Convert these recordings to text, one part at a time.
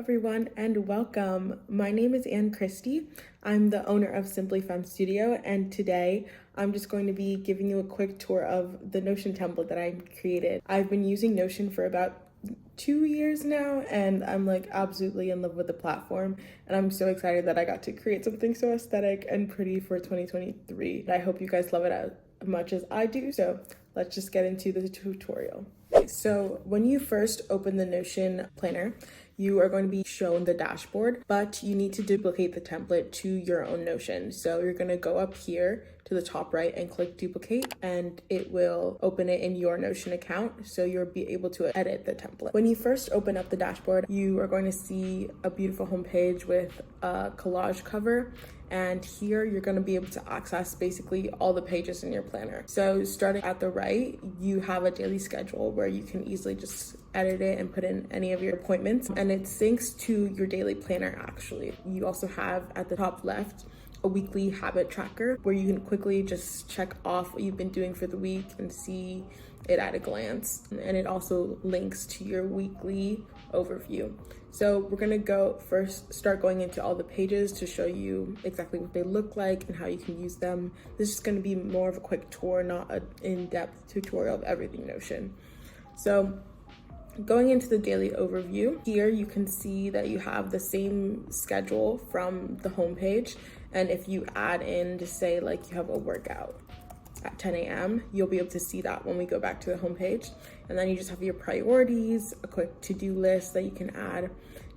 everyone, and welcome. My name is Anne Christie. I'm the owner of Simply Femme Studio, and today I'm just going to be giving you a quick tour of the Notion template that I created. I've been using Notion for about 2 years now, and I'm like absolutely in love with the platform, and I'm so excited that I got to create something so aesthetic and pretty for 2023. I hope you guys love it as much as I do, so let's just get into the tutorial. So when you first open the Notion planner, you are going to be shown the dashboard, but you need to duplicate the template to your own Notion. So you're going to go up here to the top right and click duplicate, and it will open it in your Notion account, so you'll be able to edit the template. When you first open up the dashboard, you are going to see a beautiful homepage with a collage cover, and here you're going to be able to access basically all the pages in your planner. So starting at the right, you have a daily schedule where you can easily just edit it and put in any of your appointments, and it syncs to your daily planner actually. You also have at the top left a weekly habit tracker where you can quickly just check off what you've been doing for the week and see it at a glance. And it also links to your weekly overview. So we're gonna start going into all the pages to show you exactly what they look like and how you can use them. This is gonna be more of a quick tour, not an in-depth tutorial of everything Notion. So going into the daily overview, here you can see that you have the same schedule from the homepage. And if you add in to say like you have a workout at 10 a.m., you'll be able to see that when we go back to the homepage. And then you just have your priorities, a quick to-do list that you can add,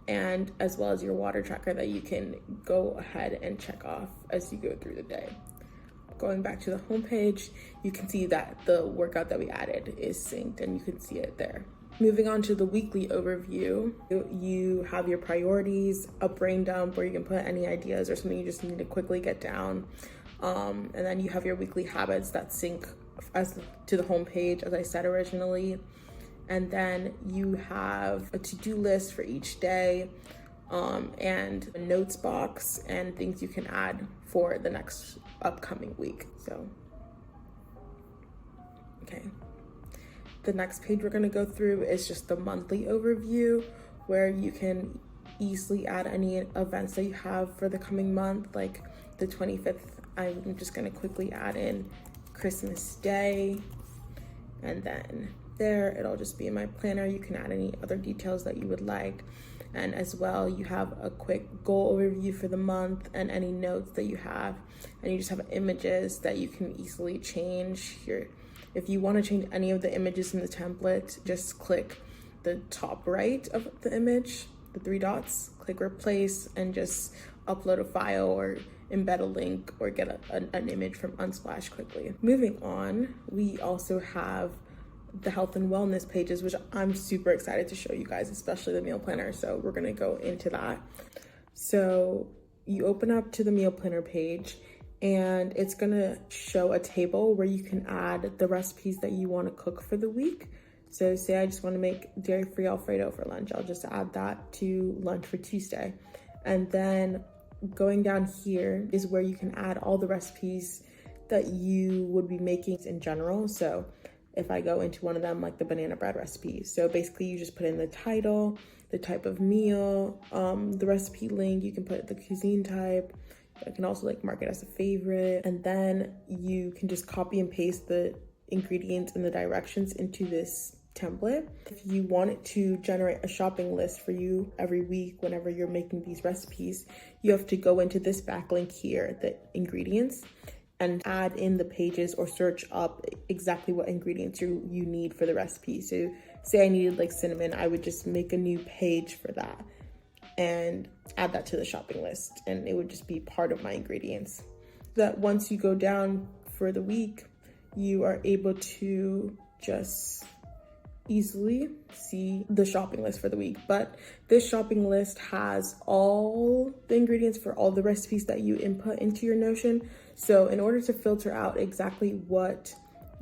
and as well as your water tracker that you can go ahead and check off as you go through the day. Going back to the homepage, you can see that the workout that we added is synced and you can see it there. Moving on to the weekly overview, you have your priorities, a brain dump where you can put any ideas or something you just need to quickly get down. And then you have your weekly habits that sync to the homepage, as I said originally. And then you have a to-do list for each day, and a notes box and things you can add for the next upcoming week. So, okay. The next page we're gonna go through is just the monthly overview where you can easily add any events that you have for the coming month, like the 25th. I'm just gonna quickly add in Christmas Day, and then there it'll just be in my planner. You can add any other details that you would like. And as well, you have a quick goal overview for the month and any notes that you have. And you just have images that you can easily change here. If you want to change any of the images in the template, just click the top right of the image, the 3 dots, click replace, and just upload a file or embed a link or get an image from Unsplash quickly. Moving on, we also have the health and wellness pages, which I'm super excited to show you guys, especially the meal planner. So we're gonna go into that. So you open up to the meal planner page, and it's gonna show a table where you can add the recipes that you wanna cook for the week. So say I just wanna make dairy-free Alfredo for lunch, I'll just add that to lunch for Tuesday. And then going down here is where you can add all the recipes that you would be making in general. So if I go into one of them, like the banana bread recipe. So basically you just put in the title, the type of meal, the recipe link, you can put the cuisine type. I can also like mark it as a favorite, and then you can just copy and paste the ingredients and the directions into this template. If you wanted to generate a shopping list for you every week whenever you're making these recipes, you have to go into this backlink here, the ingredients, and add in the pages or search up exactly what ingredients you need for the recipe. So say I needed like cinnamon, I would just make a new page for that and add that to the shopping list, and it would just be part of my ingredients. That once you go down for the week, you are able to just easily see the shopping list for the week. But this shopping list has all the ingredients for all the recipes that you input into your Notion. So in order to filter out exactly what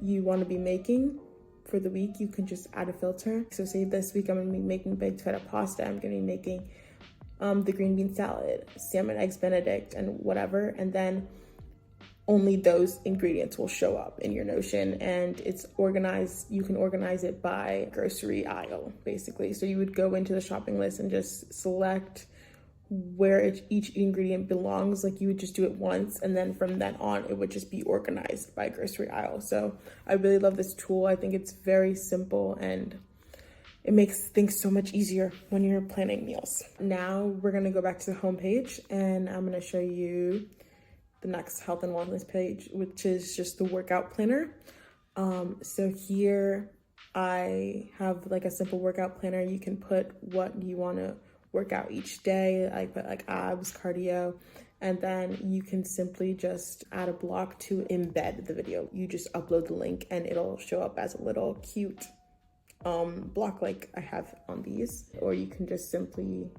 you want to be making for the week, you can just add a filter. So say this week I'm gonna be making baked feta pasta, I'm gonna be making the green bean salad, salmon eggs benedict, and whatever. And then only those ingredients will show up in your Notion, and it's organized. You can organize it by grocery aisle, basically. So you would go into the shopping list and just select where each ingredient belongs. Like you would just do it once, and then from then on it would just be organized by grocery aisle. So I really love this tool. I think it's very simple and it makes things so much easier when you're planning meals. Now we're gonna go back to the home page, and I'm gonna show you the next health and wellness page, which is just the workout planner. So here I have like a simple workout planner. You can put what you want to work out each day. I put like abs, cardio, and then you can simply just add a block to embed the video. You just upload the link and it'll show up as a little cute block like I have on these, or you can just simply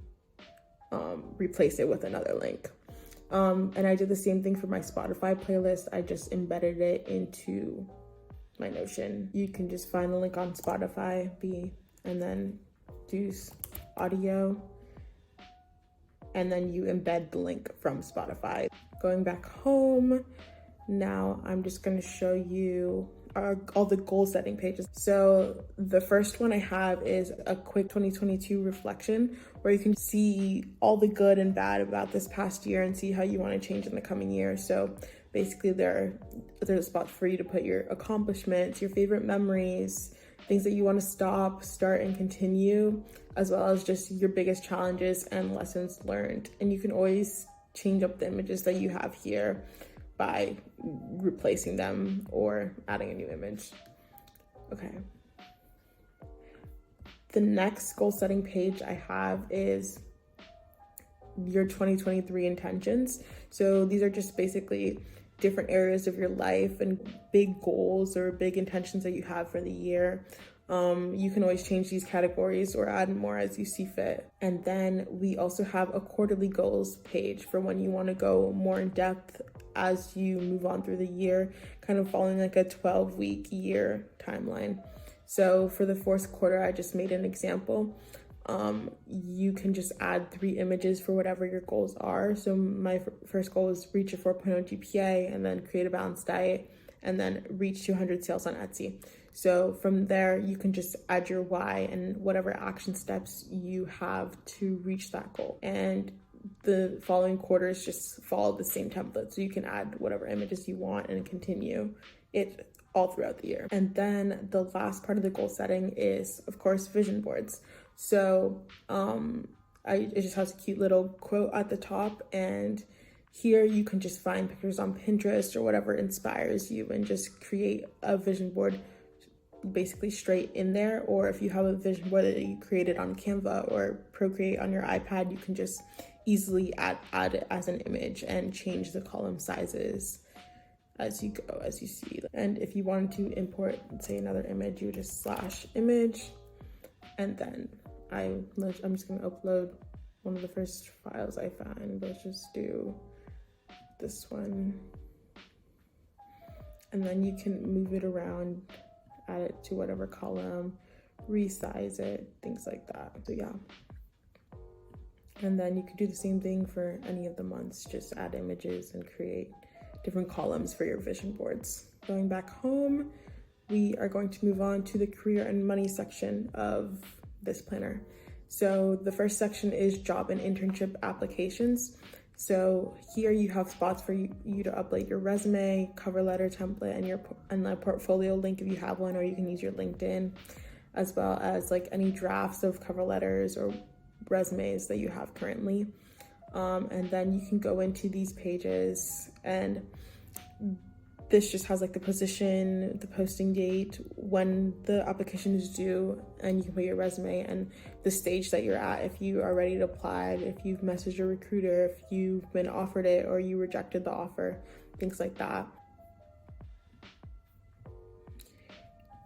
replace it with another link. And I did the same thing for my Spotify playlist. I just embedded it into my Notion. You can just find the link on Spotify, and then do audio, and then you embed the link from Spotify. Going back home, now I'm just gonna show you all the goal setting pages. So the first one I have is a quick 2022 reflection, where you can see all the good and bad about this past year and see how you want to change in the coming year. So basically there's a spot for you to put your accomplishments, your favorite memories, things that you want to stop, start, and continue, as well as just your biggest challenges and lessons learned. And you can always change up the images that you have here by replacing them or adding a new image. Okay. The next goal setting page I have is your 2023 intentions. So these are just basically different areas of your life and big goals or big intentions that you have for the year. You can always change these categories or add more as you see fit. And then we also have a quarterly goals page for when you want to go more in depth as you move on through the year, kind of following like a 12-week year timeline. So for the fourth quarter, I just made an example. You can just add 3 images for whatever your goals are. So my first goal is reach a 4.0 GPA, and then create a balanced diet, and then reach 200 sales on Etsy. So from there, you can just add your why and whatever action steps you have to reach that goal. And the following quarters just follow the same template. So you can add whatever images you want and continue it all throughout the year. And then the last part of the goal setting is, of course, vision boards. So it just has a cute little quote at the top, and here you can just find pictures on Pinterest or whatever inspires you and just create a vision board basically straight in there. Or if you have a vision board that you created on Canva or Procreate on your iPad, you can just easily add it as an image and change the column sizes as you go, as you see. And if you wanted to import, say, another image, you would just /image, and then I'm just gonna upload one of the first files I found. Let's just do this one, and then you can move it around, add it to whatever column, resize it, things like that. So yeah. And then you could do the same thing for any of the months, just add images and create different columns for your vision boards. Going back home, we are going to move on to the career and money section of this planner. So the first section is job and internship applications. So here you have spots for you to upload your resume, cover letter template, and the portfolio link if you have one, or you can use your LinkedIn, as well as like any drafts of cover letters or resumes that you have currently. And then you can go into these pages, and this just has like the position, the posting date, when the application is due, and you can put your resume and the stage that you're at, if you are ready to apply, if you've messaged your recruiter, if you've been offered it or you rejected the offer, things like that.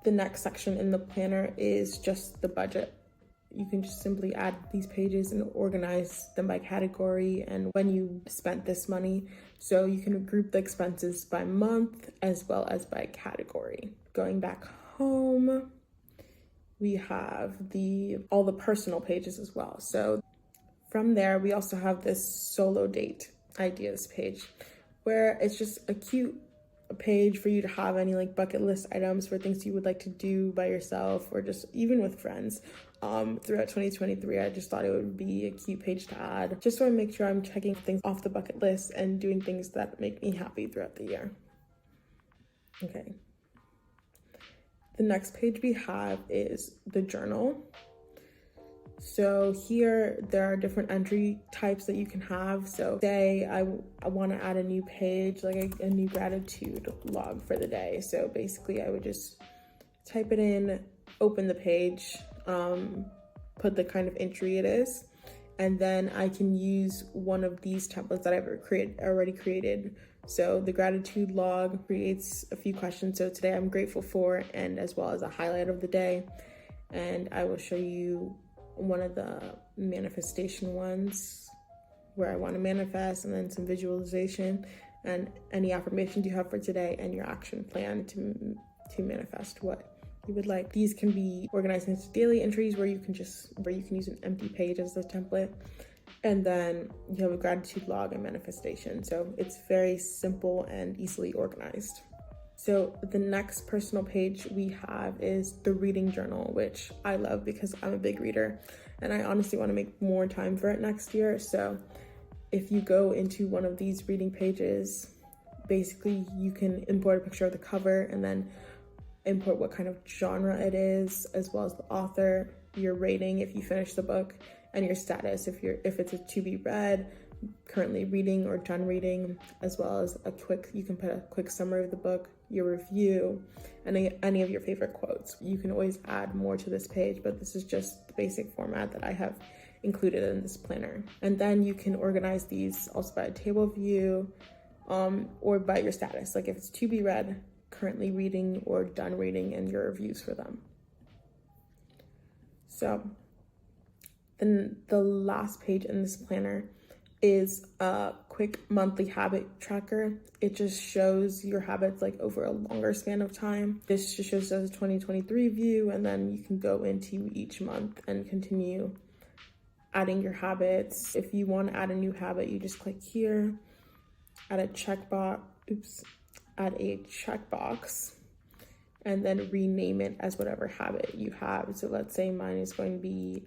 The next section in the planner is just the budget. You can just simply add these pages and organize them by category and when you spent this money. So you can group the expenses by month as well as by category. Going back home, we have all the personal pages as well. So from there, we also have this solo date ideas page, where it's just a cute page for you to have any like bucket list items for things you would like to do by yourself or just even with friends. Throughout 2023, I just thought it would be a cute page to add, just so I make sure I'm checking things off the bucket list and doing things that make me happy throughout the year. Okay. The next page we have is the journal. So here there are different entry types that you can have. So say I want to add a new page, like a new gratitude log for the day. So basically I would just type it in, open the page, put the kind of entry it is, and then I can use one of these templates that I've already created. So the gratitude log creates a few questions. So today I'm grateful for, and as well as a highlight of the day. And I will show you one of the manifestation ones where I want to manifest, and then some visualization and any affirmations you have for today and your action plan to manifest what you would like. These can be organized into daily entries where you can use an empty page as a template, and then you have a gratitude log and manifestation. So it's very simple and easily organized. So the next personal page we have is the reading journal, which I love because I'm a big reader and I honestly want to make more time for it next year. So if you go into one of these reading pages, basically you can import a picture of the cover and then import what kind of genre it is, as well as the author, your rating if you finish the book, and your status if it's a to be read, currently reading, or done reading, as well as you can put a quick summary of the book, your review, and any of your favorite quotes. You can always add more to this page, but this is just the basic format that I have included in this planner. And then you can organize these also by a table view, or by your status, like if it's to be read, currently reading, or done reading, and your reviews for them. So then the last page in this planner is a quick monthly habit tracker. It just shows your habits like over a longer span of time. This just shows as a 2023 view, and then you can go into each month and continue adding your habits. If you want to add a new habit, you just click here, add a checkbox, and then rename it as whatever habit you have. So let's say mine is going to be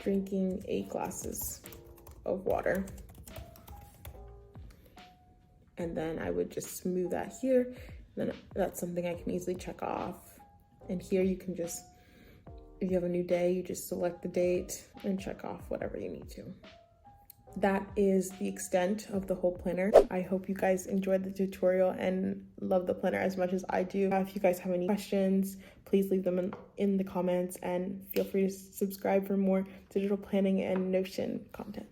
drinking 8 glasses of water. And then I would just move that here. Then that's something I can easily check off. And here you can just, if you have a new day, you just select the date and check off whatever you need to. That is the extent of the whole planner. I hope you guys enjoyed the tutorial and love the planner as much as I do. If you guys have any questions, please leave them in the comments, and feel free to subscribe for more digital planning and Notion content.